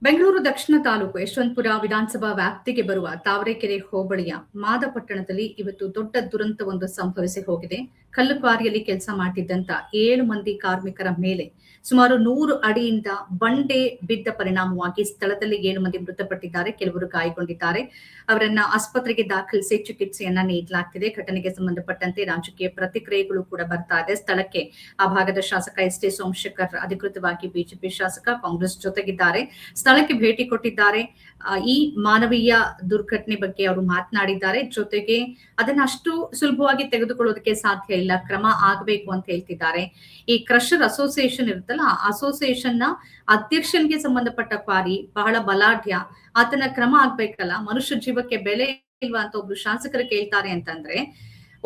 ಬೆಂಗಳೂರು ದಕ್ಷಿಣ ತಾಲೂಕು ಯಶವಂತಪುರ ವಿಧಾನಸಭಾ ವ್ಯಾಪ್ತಿಗೆ ಬರುವ ತಾವರೆಕೆರೆ ಹೋಬಳಿಯ ಮಾದಪಟ್ಟಣದಲ್ಲಿ ಇವತ್ತು ದೊಡ್ಡ ದುರಂತವೊಂದು ಸಂಭವಿಸಿ ಹೋಗಿದೆ. ಕಲ್ಲು ಕ್ವಾರಿಯಲ್ಲಿ ಕೆಲಸ ಮಾಡುತ್ತಿದ್ದಂತ 7 ಮಂದಿ ಕಾರ್ಮಿಕರ ಮೇಲೆ ಸುಮಾರು 100 ಅಡಿಯಿಂದ ಬಂಡೆ ಬಿದ್ದ ಪರಿಣಾಮವಾಗಿ ಸ್ಥಳದಲ್ಲಿ 7 ಮಂದಿ ಮೃತಪಟ್ಟಿದ್ದಾರೆ, ಕೆಲವರು ಗಾಯಗೊಂಡಿದ್ದಾರೆ. ಅವರನ್ನ ಆಸ್ಪತ್ರೆಗೆ ದಾಖಲಿಸಿ ಚಿಕಿತ್ಸೆಯನ್ನ ನೀಡಲಾಗ್ತಿದೆ. ಘಟನೆಗೆ ಸಂಬಂಧಪಟ್ಟಂತೆ ರಾಜಕೀಯ ಪ್ರತಿಕ್ರಿಯೆಗಳು ಕೂಡ ಬರ್ತಾ ಇದೆ. ಸ್ಥಳಕ್ಕೆ ಆ ಭಾಗದ ಶಾಸಕ ಎಸ್.ಟಿ. ಸೋಮಶೇಖರ್ ಅಧಿಕೃತವಾಗಿ ಬಿಜೆಪಿ ಶಾಸಕ ಕಾಂಗ್ರೆಸ್ ಜೊತೆಗಿದ್ದಾರೆ. ಸ್ಥಳಕ್ಕೆ ಭೇಟಿ ಕೊಟ್ಟಿದ್ದಾರೆ. ಈ ಮಾನವೀಯ ದುರ್ಘಟನೆ ಬಗ್ಗೆ ಅವರು ಮಾತನಾಡಿದ್ದಾರೆ. ಜೊತೆಗೆ ಅದನ್ನ ಅಷ್ಟು ಸುಲಭವಾಗಿ ತೆಗೆದುಕೊಳ್ಳೋದಕ್ಕೆ ಸಾಧ್ಯ ಇಲ್ಲ, ಕ್ರಮ ಆಗಬೇಕು ಅಂತ ಹೇಳ್ತಿದ್ದಾರೆ. ಈ ಕ್ರಷರ್ ಅಸೋಸಿಯೇಷನ್ ಇರುತ್ತಲ್ಲ, ಆ ಅಸೋಸಿಯೇಷನ್ ನ ಅಧ್ಯಕ್ಷನ್ಗೆ ಸಂಬಂಧಪಟ್ಟ ಕ್ವಾರಿ ಬಹಳ ಬಲಾಢ್ಯ, ಆತನ ಕ್ರಮ ಆಗ್ಬೇಕಲ್ಲ, ಮನುಷ್ಯ ಜೀವಕ್ಕೆ ಬೆಲೆ ಇಲ್ವಾ ಅಂತ ಒಬ್ರು ಶಾಸಕರು ಕೇಳ್ತಾರೆ ಅಂತಂದ್ರೆ,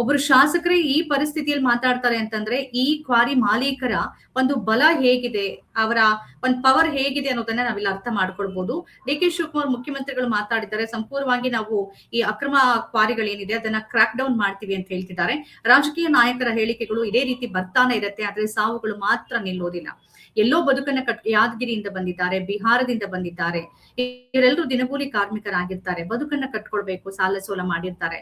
ಒಬ್ರು ಶಾಸಕರೇ ಈ ಪರಿಸ್ಥಿತಿಯಲ್ಲಿ ಮಾತಾಡ್ತಾರೆ ಅಂತಂದ್ರೆ ಈ ಕ್ವಾರಿ ಮಾಲೀಕರ ಒಂದು ಬಲ ಹೇಗಿದೆ, ಅವರ ಒಂದು ಪವರ್ ಹೇಗಿದೆ ಅನ್ನೋದನ್ನ ನಾವಿಲ್ಲಿ ಅರ್ಥ ಮಾಡ್ಕೊಳ್ಬಹುದು. ಡಿ.ಕೆ. ಶಿವಕುಮಾರ್ ಮುಖ್ಯಮಂತ್ರಿಗಳು ಮಾತಾಡಿದ್ದಾರೆ, ಸಂಪೂರ್ಣವಾಗಿ ನಾವು ಈ ಅಕ್ರಮ ಕ್ವಾರಿಗಳೇನಿದೆ ಅದನ್ನ ಕ್ರಾಕ್ ಡೌನ್ ಮಾಡ್ತೀವಿ ಅಂತ ಹೇಳ್ತಿದ್ದಾರೆ. ರಾಜಕೀಯ ನಾಯಕರ ಹೇಳಿಕೆಗಳು ಇದೇ ರೀತಿ ಬರ್ತಾನೆ ಇರುತ್ತೆ, ಆದ್ರೆ ಸಾವುಗಳು ಮಾತ್ರ ನಿಲ್ಲೋದಿಲ್ಲ. ಎಲ್ಲೋ ಬದುಕನ್ನ ಯಾದಗಿರಿಯಿಂದ ಬಂದಿದ್ದಾರೆ, ಬಿಹಾರದಿಂದ ಬಂದಿದ್ದಾರೆ, ಇವರೆಲ್ಲರೂ ದಿನಗೂಲಿ ಕಾರ್ಮಿಕರಾಗಿರ್ತಾರೆ, ಬದುಕನ್ನ ಕಟ್ಕೊಳ್ಬೇಕು, ಸಾಲ ಸೋಲ ಮಾಡಿರ್ತಾರೆ.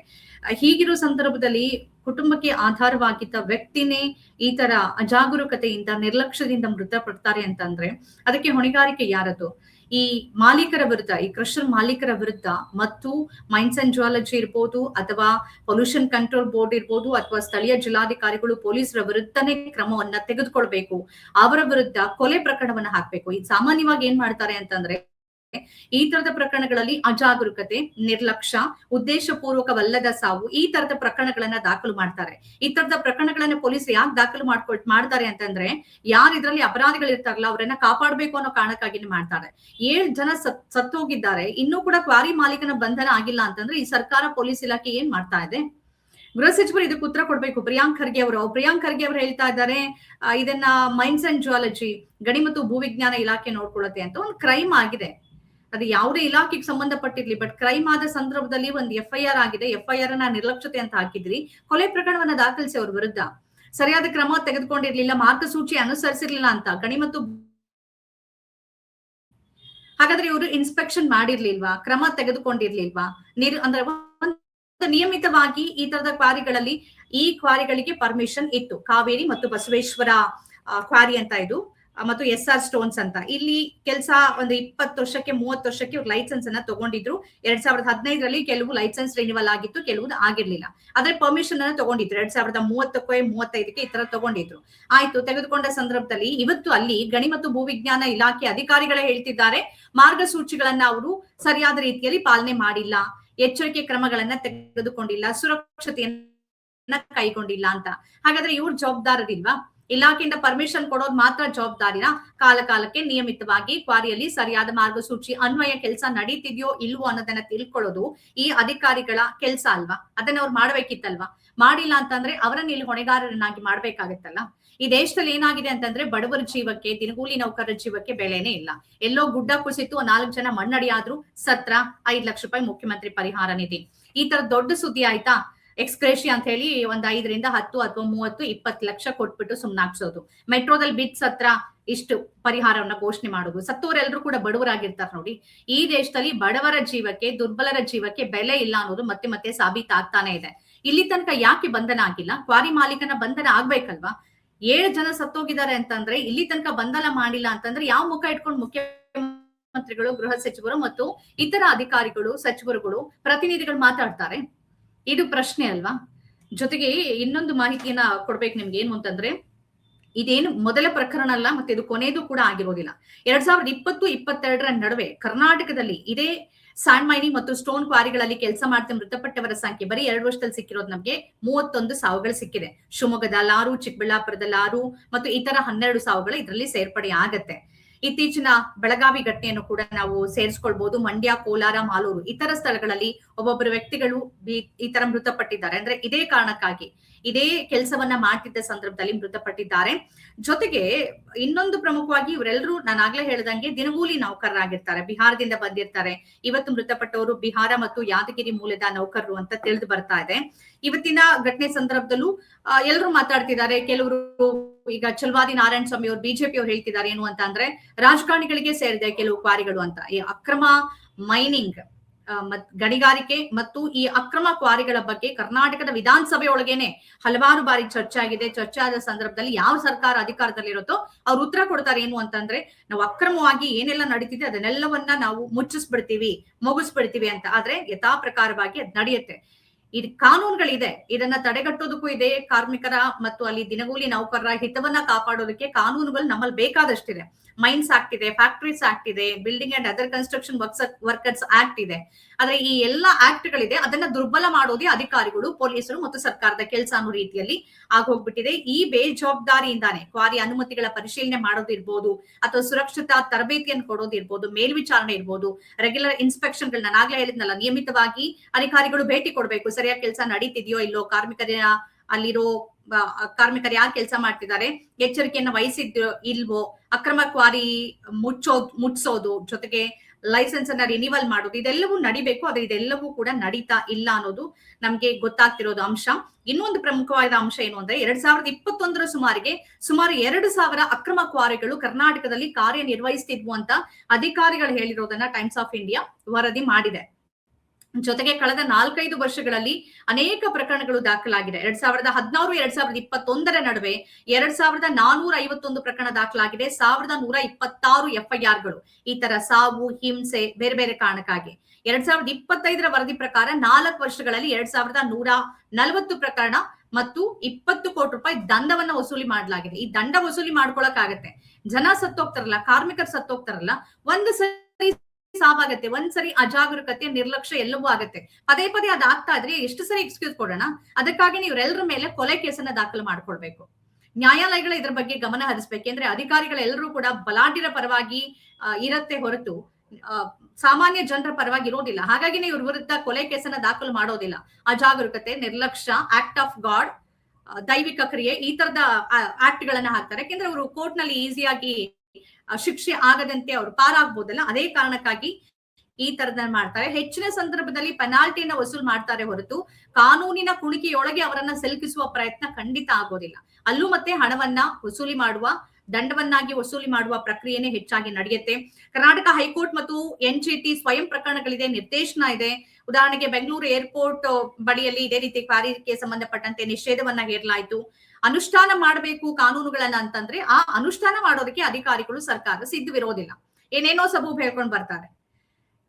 ಹೀಗಿರೋ ಸಂದರ್ಭದಲ್ಲಿ ಕುಟುಂಬಕ್ಕೆ ಆಧಾರವಾಗಿದ್ದ ವ್ಯಕ್ತಿನೇ ಈ ತರ ಅಜಾಗರೂಕತೆಯಿಂದ ನಿರ್ಲಕ್ಷ್ಯದಿಂದ ಮೃತಪಡ್ತಾರೆ ಅಂತಂದ್ರೆ ಅದಕ್ಕೆ ಹೊಣೆಗಾರಿಕೆ ಯಾರದು? ಈ ಮಾಲೀಕರ ವಿರುದ್ಧ, ಈ ಕ್ರಷರ್ ಮಾಲೀಕರ ವಿರುದ್ಧ ಮತ್ತು ಮೈನ್ಸ್ ಅಂಡ್ ಜಿಯಾಲಜಿ ಇರ್ಬೋದು, ಅಥವಾ ಪೊಲ್ಯೂಷನ್ ಕಂಟ್ರೋಲ್ ಬೋರ್ಡ್ ಇರ್ಬೋದು, ಅಥವಾ ಸ್ಥಳೀಯ ಜಿಲ್ಲಾಧಿಕಾರಿಗಳು ಪೊಲೀಸರ ವಿರುದ್ಧನೇ ಕ್ರಮವನ್ನ ತೆಗೆದುಕೊಳ್ಬೇಕು. ಅವರ ವಿರುದ್ಧ ಕೊಲೆ ಪ್ರಕರಣವನ್ನ ಹಾಕ್ಬೇಕು. ಈ ಸಾಮಾನ್ಯವಾಗಿ ಏನ್ ಮಾಡ್ತಾರೆ ಅಂತಂದ್ರೆ ಈ ತರದ ಪ್ರಕರಣಗಳಲ್ಲಿ ಅಜಾಗರೂಕತೆ, ನಿರ್ಲಕ್ಷ್ಯ, ಉದ್ದೇಶ ಪೂರ್ವಕವಲ್ಲದ ಸಾವು, ಈ ತರದ ಪ್ರಕರಣಗಳನ್ನ ದಾಖಲು ಮಾಡ್ತಾರೆ. ಈ ತರದ ಪ್ರಕರಣಗಳನ್ನ ಪೊಲೀಸರು ಯಾಕೆ ಮಾಡ್ತಾರೆ ಅಂತಂದ್ರೆ ಯಾರು ಇದ್ರಲ್ಲಿ ಅಪರಾಧಿಗಳಿರ್ತಾರಲ್ಲ ಅವರನ್ನ ಕಾಪಾಡ್ಬೇಕು ಅನ್ನೋ ಕಾರಣಕ್ಕಾಗಿನೇ ಮಾಡ್ತಾರೆ. 7 ಜನ ಸತ್ತೋಗಿದ್ದಾರೆ, ಇನ್ನೂ ಕೂಡ ಕ್ವಾರಿ ಮಾಲೀಕನ ಬಂಧನ ಆಗಿಲ್ಲ ಅಂತಂದ್ರೆ ಈ ಸರ್ಕಾರ, ಪೊಲೀಸ್ ಇಲಾಖೆ ಏನ್ ಮಾಡ್ತಾ ಇದೆ? ಗೃಹ ಸಚಿವರು ಇದಕ್ಕೆ ಉತ್ತರ ಕೊಡ್ಬೇಕು. ಪ್ರಿಯಾಂಕ್ ಖರ್ಗೆ ಅವರು ಹೇಳ್ತಾ ಇದ್ದಾರೆ, ಇದನ್ನ ಮೈನ್ಸ್ ಅಂಡ್ ಜಿಯಾಲಜಿ, ಗಣಿ ಮತ್ತು ಭೂವಿಜ್ಞಾನ ಇಲಾಖೆ ನೋಡ್ಕೊಳ್ಳುತ್ತೆ ಅಂತ. ಒಂದು ಕ್ರೈಮ್ ಆಗಿದೆ, ಅದು ಯಾವುದೇ ಇಲಾಖೆಗೆ ಸಂಬಂಧಪಟ್ಟಿರ್ಲಿ, ಬಟ್ ಕ್ರೈಮ್ ಆದ ಸಂದರ್ಭದಲ್ಲಿ ಒಂದು FIR ಆಗಿದೆ. FIR ಅನ್ನ ನಿರ್ಲಕ್ಷ್ಯತೆ ಅಂತ ಹಾಕಿದ್ರಿ, ಕೊಲೆ ಪ್ರಕರಣವನ್ನ ದಾಖಲಿಸಿ ಅವ್ರ ವಿರುದ್ಧ ಸರಿಯಾದ ಕ್ರಮ ತೆಗೆದುಕೊಂಡಿರ್ಲಿಲ್ಲ, ಮಾರ್ಗಸೂಚಿ ಅನುಸರಿಸಿರ್ಲಿಲ್ಲ ಅಂತ ಗಣಿ ಮತ್ತು ಹಾಗಾದ್ರೆ ಇವರು ಇನ್ಸ್ಪೆಕ್ಷನ್ ಮಾಡಿರ್ಲಿಲ್ವಾ, ಕ್ರಮ ತೆಗೆದುಕೊಂಡಿರ್ಲಿಲ್ವಾ? ಅಂದ್ರೆ ನಿಯಮಿತವಾಗಿ ಈ ತರದ ಕ್ವಾರಿಗಳಲ್ಲಿ ಈ ಕ್ವಾರಿಗಳಿಗೆ ಪರ್ಮಿಷನ್ ಇತ್ತು. ಕಾವೇರಿ ಮತ್ತು ಬಸವೇಶ್ವರ ಕ್ವಾರಿ ಅಂತ ಇದು, ಮತ್ತು SR ಸ್ಟೋನ್ಸ್ ಅಂತ. ಇಲ್ಲಿ ಕೆಲಸ ಒಂದು 20 ವರ್ಷಕ್ಕೆ 30 ವರ್ಷಕ್ಕೆ ಲೈಸೆನ್ಸ್ ಅನ್ನ ತಗೊಂಡಿದ್ರು. 2015ರಲ್ಲಿ ಕೆಲವು ಲೈಸೆನ್ಸ್ ರಿನಿವಲ್ ಆಗಿತ್ತು, ಕೆಲವು ಆಗಿರ್ಲಿಲ್ಲ. ಆದ್ರೆ ಪರ್ಮಿಷನ್ ಅನ್ನ ತಗೊಂಡಿದ್ರು 2030ಕ್ಕೆ 35ಕ್ಕೆ ಈ ತರ ತಗೊಂಡಿದ್ರು. ಆಯ್ತು, ತೆಗೆದುಕೊಂಡ ಸಂದರ್ಭದಲ್ಲಿ ಇವತ್ತು ಅಲ್ಲಿ ಗಣಿ ಮತ್ತು ಭೂವಿಜ್ಞಾನ ಇಲಾಖೆ ಅಧಿಕಾರಿಗಳೇ ಹೇಳ್ತಿದ್ದಾರೆ, ಮಾರ್ಗಸೂಚಿಗಳನ್ನ ಅವರು ಸರಿಯಾದ ರೀತಿಯಲ್ಲಿ ಪಾಲನೆ ಮಾಡಿಲ್ಲ, ಎಚ್ಚರಿಕೆ ಕ್ರಮಗಳನ್ನ ತೆಗೆದುಕೊಂಡಿಲ್ಲ, ಸುರಕ್ಷತೆಯನ್ನ ಕೈಗೊಂಡಿಲ್ಲ ಅಂತ. ಹಾಗಾದ್ರೆ ಇವ್ರ ಜವಾಬ್ದಾರರಿಲ್ವಾ? ಇಲಾಖೆಯಿಂದ ಪರ್ಮಿಷನ್ ಕೊಡೋದು ಮಾತ್ರ ಜವಾಬ್ದಾರಿನ? ಕಾಲಕ್ಕೆ ನಿಯಮಿತವಾಗಿ ಕ್ವಾರಿಯಲ್ಲಿ ಸರಿಯಾದ ಮಾರ್ಗಸೂಚಿ ಅನ್ವಯ ಕೆಲಸ ನಡೀತಿದ್ಯೋ ಇಲ್ವೋ ಅನ್ನೋದನ್ನ ತಿಳ್ಕೊಳ್ಳೋದು ಈ ಅಧಿಕಾರಿಗಳ ಕೆಲಸ ಅಲ್ವಾ? ಅದನ್ನ ಅವ್ರು ಮಾಡ್ಬೇಕಿತ್ತಲ್ವಾ? ಮಾಡಿಲ್ಲ ಅಂತಂದ್ರೆ ಅವರನ್ನ ಇಲ್ಲಿ ಹೊಣೆಗಾರರನ್ನಾಗಿ ಮಾಡ್ಬೇಕಾಗತ್ತಲ್ಲ. ಈ ದೇಶದಲ್ಲಿ ಏನಾಗಿದೆ ಅಂತಂದ್ರೆ ಬಡವರ ಜೀವಕ್ಕೆ, ದಿನಗೂಲಿ ನೌಕರರ ಜೀವಕ್ಕೆ ಬೆಲೆನೇ ಇಲ್ಲ. ಎಲ್ಲೋ ಗುಡ್ಡ ಕುಸಿತು, 4 ಜನ ಮಣ್ಣಡಿಯಾದ್ರು, ಸತ್ರ, 5 ಲಕ್ಷ ರೂಪಾಯಿ ಮುಖ್ಯಮಂತ್ರಿ ಪರಿಹಾರ ನಿಧಿ. ಈ ತರ ದೊಡ್ಡ ಸುದ್ದಿ ಆಯ್ತಾ? ಎಕ್ಸ್ಕ್ರೇಷಿ ಅಂತ ಹೇಳಿ ಒಂದ್ 5ರಿಂದ 10 ಅಥವಾ 30, 20 ಲಕ್ಷ ಕೊಟ್ಬಿಟ್ಟು ಸುಮ್ನಾಗ್ಸೋದು. ಮೆಟ್ರೋದಲ್ಲಿ ಬಿದ್ ಸತ್ರ ಇಷ್ಟು ಪರಿಹಾರವನ್ನ ಘೋಷಣೆ ಮಾಡೋದು. ಸತ್ತೋರೆಲ್ಲರೂ ಕೂಡ ಬಡವರಾಗಿರ್ತಾರೆ ನೋಡಿ. ಈ ದೇಶದಲ್ಲಿ ಬಡವರ ಜೀವಕ್ಕೆ, ದುರ್ಬಲರ ಜೀವಕ್ಕೆ ಬೆಲೆ ಇಲ್ಲ ಅನ್ನೋದು ಮತ್ತೆ ಮತ್ತೆ ಸಾಬೀತಾಗ್ತಾನೆ ಇದೆ. ಇಲ್ಲಿ ತನಕ ಯಾಕೆ ಬಂಧನ ಆಗಿಲ್ಲ? ಕ್ವಾರಿ ಮಾಲೀಕನ ಬಂಧನ ಆಗ್ಬೇಕಲ್ವಾ? 7 ಜನ ಸತ್ತೋಗಿದ್ದಾರೆ ಅಂತಂದ್ರೆ ಇಲ್ಲಿ ತನಕ ಬಂಧನ ಮಾಡಿಲ್ಲ ಅಂತಂದ್ರೆ ಯಾವ ಮುಖ ಇಟ್ಕೊಂಡು ಮುಖ್ಯಮಂತ್ರಿಗಳು, ಗೃಹ ಸಚಿವರು ಮತ್ತು ಇತರ ಅಧಿಕಾರಿಗಳು, ಸಚಿವರುಗಳು, ಪ್ರತಿನಿಧಿಗಳು ಮಾತಾಡ್ತಾರೆ? ಇದು ಪ್ರಶ್ನೆ ಅಲ್ವಾ? ಜೊತೆಗೆ ಇನ್ನೊಂದು ಮಾಹಿತಿಯನ್ನ ಕೊಡ್ಬೇಕು ನಿಮ್ಗೆ. ಏನು ಅಂತಂದ್ರೆ ಇದೇನು ಮೊದಲ ಪ್ರಕರಣ ಅಲ್ಲ, ಮತ್ತೆ ಇದು ಕೊನೆಯದು ಕೂಡ ಆಗಿರೋದಿಲ್ಲ. 2020-22ರ ನಡುವೆ ಕರ್ನಾಟಕದಲ್ಲಿ ಇದೇ ಸ್ಯಾಂಡ್ ಮೈನಿಂಗ್ ಮತ್ತು ಸ್ಟೋನ್ ಕ್ವಾರಿಗಳಲ್ಲಿ ಕೆಲಸ ಮಾಡ್ತಾ ಮೃತಪಟ್ಟವರ ಸಂಖ್ಯೆ ಬರೀ 2 ವರ್ಷದಲ್ಲಿ ಸಿಕ್ಕಿರೋದು ನಮ್ಗೆ 31 ಸಾವುಗಳು ಸಿಕ್ಕಿದೆ. ಶಿವಮೊಗ್ಗದಲ್ಲಿ 6, ಚಿಕ್ಕಬಳ್ಳಾಪುರದಲ್ಲಿ 6 ಮತ್ತು ಇತರ 12 ಸಾವುಗಳು ಇದರಲ್ಲಿ ಸೇರ್ಪಡೆ ಆಗತ್ತೆ. ಇತ್ತೀಚಿನ ಬೆಳಗಾವಿ ಘಟನೆಯನ್ನು ಕೂಡ ನಾವು ಸೇರಿಸ್ಕೊಳ್ಬಹುದು. ಮಂಡ್ಯ, ಕೋಲಾರ, ಮಾಲೂರು ಇತರ ಸ್ಥಳಗಳಲ್ಲಿ ಒಬ್ಬೊಬ್ಬರು ವ್ಯಕ್ತಿಗಳು ಈ ತರ ಮೃತಪಟ್ಟಿದ್ದಾರೆ. ಅಂದ್ರೆ ಇದೇ ಕಾರಣಕ್ಕಾಗಿ ಇದೇ ಕೆಲಸವನ್ನ ಮಾಡ್ತಿದ್ದ ಸಂದರ್ಭದಲ್ಲಿ ಮೃತಪಟ್ಟಿದ್ದಾರೆ. ಜೊತೆಗೆ ಇನ್ನೊಂದು ಪ್ರಮುಖವಾಗಿ ಇವರೆಲ್ಲರೂ ನಾನು ಆಗ್ಲೇ ಹೇಳ್ದಂಗೆ ದಿನಗೂಲಿ ನೌಕರರಾಗಿರ್ತಾರೆ, ಬಿಹಾರದಿಂದ ಬಂದಿರ್ತಾರೆ. ಇವತ್ತು ಮೃತಪಟ್ಟವರು ಬಿಹಾರ ಮತ್ತು ಯಾದಗಿರಿ ಮೂಲದ ನೌಕರರು ಅಂತ ತಿಳಿದು ಬರ್ತಾ ಇದೆ. ಇವತ್ತಿನ ಘಟನೆ ಸಂದರ್ಭದಲ್ಲೂ ಎಲ್ಲರೂ ಮಾತಾಡ್ತಿದ್ದಾರೆ. ಕೆಲವರು ಈಗ ಚಲವಾದಿ ನಾರಾಯಣ ಸ್ವಾಮಿ ಅವರು ಬಿಜೆಪಿ ಅವರು ಹೇಳ್ತಿದ್ದಾರೆ ಏನು ಅಂತ ಅಂದ್ರೆ ರಾಜಕಾರಣಿಗಳಿಗೆ ಸೇರಿದೆ ಕೆಲವು ಕ್ವಾರಿಗಳು ಅಂತ. ಈ ಅಕ್ರಮ ಮೈನಿಂಗ್ ಗಣಿಗಾರಿಕೆ ಮತ್ತು ಈ ಅಕ್ರಮ ಕ್ವಾರಿಗಳ ಬಗ್ಗೆ ಕರ್ನಾಟಕದ ವಿಧಾನಸಭೆ ಒಳಗೇನೆ ಹಲವಾರು ಬಾರಿ ಚರ್ಚೆ ಆಗಿದೆ. ಚರ್ಚೆ ಆದ ಸಂದರ್ಭದಲ್ಲಿ ಯಾವ ಸರ್ಕಾರ ಅಧಿಕಾರದಲ್ಲಿರುತ್ತೋ ಅವ್ರು ಉತ್ತರ ಕೊಡ್ತಾರೆ ಏನು ಅಂತಂದ್ರೆ ನಾವು ಅಕ್ರಮವಾಗಿ ಏನೆಲ್ಲ ನಡೀತಿದೆ ಅದನ್ನೆಲ್ಲವನ್ನ ನಾವು ಮುಗಿಸ್ಬಿಡ್ತೀವಿ ಅಂತ. ಆದ್ರೆ ಯಥಾ ಪ್ರಕಾರವಾಗಿ ಅದ್ ನಡೆಯುತ್ತೆ. ಇದು ಕಾನೂನುಗಳಿದೆ, ಇದನ್ನ ತಡೆಗಟ್ಟೋದಕ್ಕೂ ಇದೆ. ಕಾರ್ಮಿಕರ ಮತ್ತು ಅಲ್ಲಿ ದಿನಗೂಲಿ ನೌಕರರ ಹಿತವನ್ನ ಕಾಪಾಡೋದಕ್ಕೆ ಕಾನೂನುಗಳು ನಮ್ಮಲ್ಲಿ ಬೇಕಾದಷ್ಟಿದೆ. ಮೈನ್ಸ್ ಆಕ್ಟ್ ಇದೆ, ಫ್ಯಾಕ್ಟರೀಸ್ ಆಕ್ಟ್ ಇದೆ, building and other construction workers act ಇದೆ. ಆದ್ರೆ ಈ ಎಲ್ಲಾ ಆಕ್ಟ್ ಗಳಿದೆ, ಅದನ್ನ ದುರ್ಬಲ ಮಾಡೋದೇ ಅಧಿಕಾರಿಗಳು, ಪೊಲೀಸರು ಮತ್ತು ಸರ್ಕಾರದ ಕೆಲಸ ಅನ್ನೋ ರೀತಿಯಲ್ಲಿ ಆಗೋಗ್ಬಿಟ್ಟಿದೆ. ಈ ಬೇಜವಾಬ್ದಾರಿಯಿಂದಾನೆ ಕ್ವಾರಿ ಅನುಮತಿಗಳ ಪರಿಶೀಲನೆ ಮಾಡೋದಿರ್ಬೋದು, ಅಥವಾ ಸುರಕ್ಷತಾ ತರಬೇತಿಯನ್ನು ಕೊಡೋದಿರ್ಬೋದು, ಮೇಲ್ವಿಚಾರಣೆ ಇರ್ಬೋದು, ರೆಗ್ಯುಲರ್ ಇನ್ಸ್ಪೆಕ್ಷನ್ ಗಳನ್ನ ನಾಗ್ಲೇ ಹೇಳಿದ್ನಲ್ಲ, ನಿಯಮಿತವಾಗಿ ಅಧಿಕಾರಿಗಳು ಭೇಟಿ ಕೊಡ್ಬೇಕು. ಸರಿಯಾಗಿ ಕೆಲಸ ನಡೀತಿದೆಯೋ ಇಲ್ಲೋ, ಅಲ್ಲಿರೋ ಕಾರ್ಮಿಕರು ಯಾರು ಕೆಲಸ ಮಾಡ್ತಿದ್ದಾರೆ, ಎಚ್ಚರಿಕೆಯನ್ನ ವಹಿಸಿದ್ರೋ ಇಲ್ವೋ, ಅಕ್ರಮ ಕ್ವಾರಿ ಮುಟ್ಸೋದು, ಜೊತೆಗೆ ಲೈಸೆನ್ಸ್ ಅನ್ನ ರಿನಿವಲ್ ಮಾಡೋದು, ಇದೆಲ್ಲವೂ ನಡಿಬೇಕು. ಆದ್ರೆ ಇದೆಲ್ಲವೂ ಕೂಡ ನಡೀತಾ ಇಲ್ಲ ಅನ್ನೋದು ನಮ್ಗೆ ಗೊತ್ತಾಗ್ತಿರೋದು ಅಂಶ. ಇನ್ನೊಂದು ಪ್ರಮುಖವಾದ ಅಂಶ ಏನು ಅಂದ್ರೆ 2021 ಸುಮಾರು 2,000 ಅಕ್ರಮ ಕ್ವಾರಿಗಳು ಕರ್ನಾಟಕದಲ್ಲಿ ಕಾರ್ಯನಿರ್ವಹಿಸ್ತಿದ್ವು ಅಂತ ಅಧಿಕಾರಿಗಳು ಹೇಳಿರೋದನ್ನ ಟೈಮ್ಸ್ ಆಫ್ ಇಂಡಿಯಾ ವರದಿ ಮಾಡಿದೆ. ಜೊತೆಗೆ ಕಳೆದ 4-5 ವರ್ಷಗಳಲ್ಲಿ ಅನೇಕ ಪ್ರಕರಣಗಳು ದಾಖಲಾಗಿದೆ. 2016-2021 ನಡುವೆ 2,451 ಪ್ರಕರಣ ದಾಖಲಾಗಿದೆ. 1,126 FIRಗಳು ಈ ತರ ಸಾವು, ಹಿಂಸೆ, ಬೇರೆ ಬೇರೆ ಕಾರಣಕ್ಕಾಗಿ. 2025 ವರದಿ ಪ್ರಕಾರ 4 ವರ್ಷಗಳಲ್ಲಿ 2,140 ಪ್ರಕರಣ ಮತ್ತು 20 ಕೋಟಿ ರೂಪಾಯಿ ದಂಡವನ್ನ ವಸೂಲಿ ಮಾಡಲಾಗಿದೆ. ಈ ದಂಡ ವಸೂಲಿ ಮಾಡ್ಕೊಳಕ್ಕಾಗತ್ತೆ. ಜನ ಸತ್ತೋಗ್ತಾರಲ್ಲ, ಕಾರ್ಮಿಕರು ಸತ್ತೋಗ್ತಾರಲ್ಲ, ಒಂದು ಸರಿ ಸಾವಾಗತ್ತೆ, ಒಂದ್ಸರಿ ಅಜಾಗರೂಕತೆ, ನಿರ್ಲಕ್ಷ್ಯ ಎಲ್ಲವೂ ಆಗತ್ತೆ. ಪದೇ ಪದೇ ಅದಾಗ್ತಾ ಇದ್ರೆ ಎಷ್ಟು ಸರಿ ಎಕ್ಸ್ಕ್ಯೂಸ್ ಕೊಡೋಣ? ಅದಕ್ಕಾಗಿ ಇವರೆಲ್ಲರ ಮೇಲೆ ಕೊಲೆ ಕೇಸನ್ನ ದಾಖಲು ಮಾಡ್ಕೊಳ್ಬೇಕು. ನ್ಯಾಯಾಲಯಗಳ ಇದ್ರ ಬಗ್ಗೆ ಗಮನ ಹರಿಸ್ಬೇಕೆಂದ್ರೆ ಅಧಿಕಾರಿಗಳೆಲ್ಲರೂ ಕೂಡ ಬಲಾಢ್ಯರ ಪರವಾಗಿ ಇರತ್ತೆ ಹೊರತು ಸಾಮಾನ್ಯ ಜನರ ಪರವಾಗಿ ಇರೋದಿಲ್ಲ. ಹಾಗಾಗಿನೇ ಇವ್ರ ವಿರುದ್ಧ ಕೊಲೆ ಕೇಸನ್ನ ದಾಖಲು ಮಾಡೋದಿಲ್ಲ. ಅಜಾಗರೂಕತೆ, ನಿರ್ಲಕ್ಷ್ಯ, ಆಕ್ಟ್ ಆಫ್ ಗಾಡ್, ದೈವಿಕ ಕ್ರಿಯೆ, ಈ ತರದ ಆಕ್ಟ್ ಗಳನ್ನ ಹಾಕ್ತಾರೆ. ಯಾಕೆಂದ್ರೆ ಅವರು ಕೋರ್ಟ್ ನಲ್ಲಿ ಈಸಿಯಾಗಿ ಶಿಕ್ಷೆ ಆಗದಂತೆ ಅವರು ಪಾರಾಗ್ಬೋದಲ್ಲ, ಅದೇ ಕಾರಣಕ್ಕಾಗಿ ಈ ತರದ ಮಾಡ್ತಾರೆ. ಹೆಚ್ಚಿನ ಸಂದರ್ಭದಲ್ಲಿ ಪೆನಾಲ್ಟಿಯನ್ನ ವಸೂಲ್ ಮಾಡ್ತಾರೆ ಹೊರತು ಕಾನೂನಿನ ಕುಣಿಕೆಯೊಳಗೆ ಅವರನ್ನ ಸಿಲುಕಿಸುವ ಪ್ರಯತ್ನ ಖಂಡಿತ ಆಗೋದಿಲ್ಲ. ಅಲ್ಲೂ ಮತ್ತೆ ಹಣವನ್ನ ವಸೂಲಿ ಮಾಡುವ, ದಂಡವನ್ನಾಗಿ ವಸೂಲಿ ಮಾಡುವ ಪ್ರಕ್ರಿಯೆನೇ ಹೆಚ್ಚಾಗಿ ನಡೆಯುತ್ತೆ. ಕರ್ನಾಟಕ ಹೈಕೋರ್ಟ್ ಮತ್ತು NGT ಸ್ವಯಂ ಪ್ರಕರಣಗಳಿದೆ, ನಿರ್ದೇಶನ ಇದೆ. ಉದಾಹರಣೆಗೆ ಬೆಂಗಳೂರು ಏರ್ಪೋರ್ಟ್ ಬಳಿಯಲ್ಲಿ ಇದೇ ರೀತಿ ಕ್ವಾರಿಗೆ ಸಂಬಂಧಪಟ್ಟಂತೆ ನಿಷೇಧವನ್ನ ಹೇರಲಾಯಿತು. ಅನುಷ್ಠಾನ ಮಾಡಬೇಕು ಕಾನೂನುಗಳನ್ನ ಅಂತಂದ್ರೆ ಆ ಅನುಷ್ಠಾನ ಮಾಡೋದಕ್ಕೆ ಅಧಿಕಾರಿಗಳು, ಸರ್ಕಾರ ಸಿದ್ಧವಿರೋದಿಲ್ಲ. ಏನೇನೋ ಸಬೂಬ್ ಹೇಳ್ಕೊಂಡ್ ಬರ್ತಾರೆ.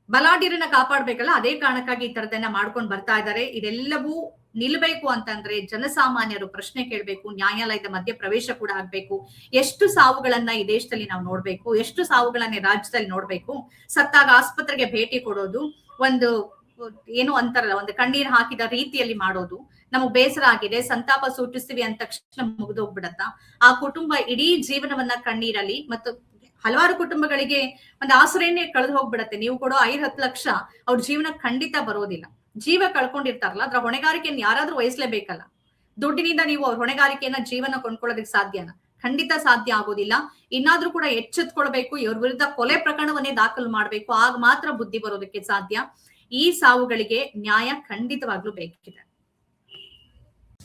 ಬಲಾಢ್ಯರನ್ನ ಕಾಪಾಡ್ಬೇಕಲ್ಲ, ಅದೇ ಕಾರಣಕ್ಕಾಗಿ ಈ ತರದನ್ನ ಮಾಡ್ಕೊಂಡ್ ಬರ್ತಾ ಇದ್ದಾರೆ. ಇದೆಲ್ಲವೂ ನಿಲ್ಬೇಕು ಅಂತಂದ್ರೆ ಜನಸಾಮಾನ್ಯರು ಪ್ರಶ್ನೆ ಕೇಳ್ಬೇಕು, ನ್ಯಾಯಾಲಯದ ಮಧ್ಯ ಪ್ರವೇಶ ಕೂಡ ಆಗ್ಬೇಕು. ಎಷ್ಟು ಸಾವುಗಳನ್ನ ಈ ದೇಶದಲ್ಲಿ ನಾವು ನೋಡ್ಬೇಕು, ಎಷ್ಟು ಸಾವುಗಳನ್ನ ರಾಜ್ಯದಲ್ಲಿ ನೋಡ್ಬೇಕು. ಸತ್ತಾಗ ಆಸ್ಪತ್ರೆಗೆ ಭೇಟಿ ಕೊಡೋದು, ಒಂದು ಏನು ಅಂತಾರಲ್ಲ, ಒಂದು ಕಣ್ಣೀರ್ ಹಾಕಿದ ರೀತಿಯಲ್ಲಿ ಮಾಡೋದು, ನಮಗ್ ಬೇಸರ ಆಗಿದೆ, ಸಂತಾಪ ಸೂಚಿಸ್ತೀವಿ ಅಂದ ತಕ್ಷಣ ಮುಗಿದೋಗ್ಬಿಡತ್ತ. ಆ ಕುಟುಂಬ ಇಡೀ ಜೀವನವನ್ನ ಕಣ್ಣೀರಲ್ಲಿ, ಮತ್ತು ಹಲವಾರು ಕುಟುಂಬಗಳಿಗೆ ಒಂದು ಆಶ್ರಯನೇ ಕಳೆದು ಹೋಗ್ಬಿಡತ್ತೆ. ನೀವು ಕೊಡೋ 5-10 ಲಕ್ಷ ಅವ್ರ ಜೀವನ ಖಂಡಿತ ಬರೋದಿಲ್ಲ. ಜೀವ ಕಳ್ಕೊಂಡಿರ್ತಾರಲ್ಲ, ಅದ್ರ ಹೊಣೆಗಾರಿಕೆಯನ್ನು ಯಾರಾದ್ರೂ ವಹಿಸ್ಲೇಬೇಕಲ್ಲ. ದುಡ್ಡಿನಿಂದ ನೀವು ಅವ್ರ ಹೊಣೆಗಾರಿಕೆಯನ್ನ ಜೀವನ ಕೊಂಡ್ಕೊಳ್ಳೋದಕ್ಕೆ ಸಾಧ್ಯನಾ? ಖಂಡಿತ ಸಾಧ್ಯ ಆಗೋದಿಲ್ಲ. ಇನ್ನಾದ್ರೂ ಕೂಡ ಎಚ್ಚೆತ್ಕೊಳ್ಬೇಕು. ಇವ್ರ ವಿರುದ್ಧ ಕೊಲೆ ಪ್ರಕರಣವನ್ನೇ ದಾಖಲು ಮಾಡ್ಬೇಕು. ಆಗ ಮಾತ್ರ ಬುದ್ಧಿ ಬರೋದಕ್ಕೆ ಸಾಧ್ಯ. ಈ ಸಾವುಗಳಿಗೆ ನ್ಯಾಯ ಖಂಡಿತವಾಗ್ಲೂ ಬೇಕಿದೆ.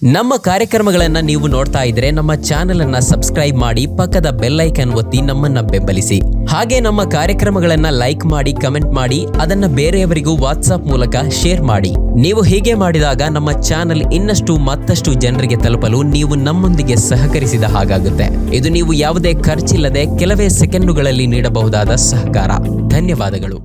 ನಮ್ಮ ಕಾರ್ಯಕ್ರಮಗಳನ್ನ ನೀವು ನೋಡ್ತಾ ಇದ್ರೆ ನಮ್ಮ ಚಾನೆಲ್ ಅನ್ನ ಸಬ್ಸ್ಕ್ರೈಬ್ ಮಾಡಿ, ಪಕ್ಕದ ಬೆಲ್ ಐಕಾನ್ ಒತ್ತಿ ನಮ್ಮನ್ನ ಬೆಂಬಲಿಸಿ. ಹಾಗೆ ನಮ್ಮ ಕಾರ್ಯಕ್ರಮಗಳನ್ನ ಲೈಕ್ ಮಾಡಿ, ಕಮೆಂಟ್ ಮಾಡಿ, ಅದನ್ನ ಬೇರೆಯವರಿಗೂ ವಾಟ್ಸ್ಆಪ್ ಮೂಲಕ ಶೇರ್ ಮಾಡಿ. ನೀವು ಹೀಗೆ ಮಾಡಿದಾಗ ನಮ್ಮ ಚಾನೆಲ್ ಇನ್ನಷ್ಟು ಮತ್ತಷ್ಟು ಜನರಿಗೆ ತಲುಪಲು ನೀವು ನಮ್ಮೊಂದಿಗೆ ಸಹಕರಿಸಿದ ಹಾಗಾಗುತ್ತೆ. ಇದು ನೀವು ಯಾವುದೇ ಖರ್ಚಿಲ್ಲದೆ ಕೆಲವೇ ಸೆಕೆಂಡುಗಳಲ್ಲಿ ನೀಡಬಹುದಾದ ಸಹಕಾರ. ಧನ್ಯವಾದಗಳು.